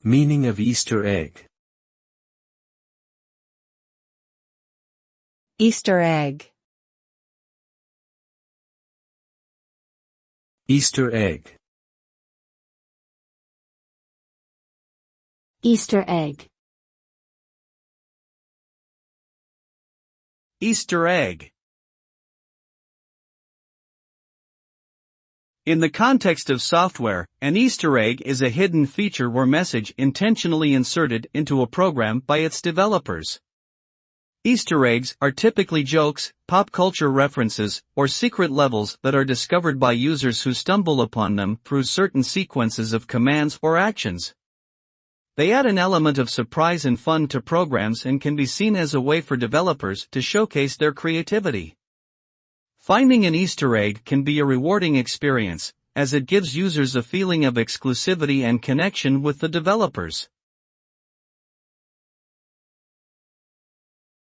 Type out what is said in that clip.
Meaning of Easter egg. Easter egg. Easter egg. Easter egg. Easter egg. In the context of software, an Easter egg is a hidden feature or message intentionally inserted into a program by its developers. Easter eggs are typically jokes, pop culture references, or secret levels that are discovered by users who stumble upon them through certain sequences of commands or actions. They add an element of surprise and fun to programs and can be seen as a way for developers to showcase their creativity. Finding an Easter egg can be a rewarding experience, as it gives users a feeling of exclusivity and connection with the developers.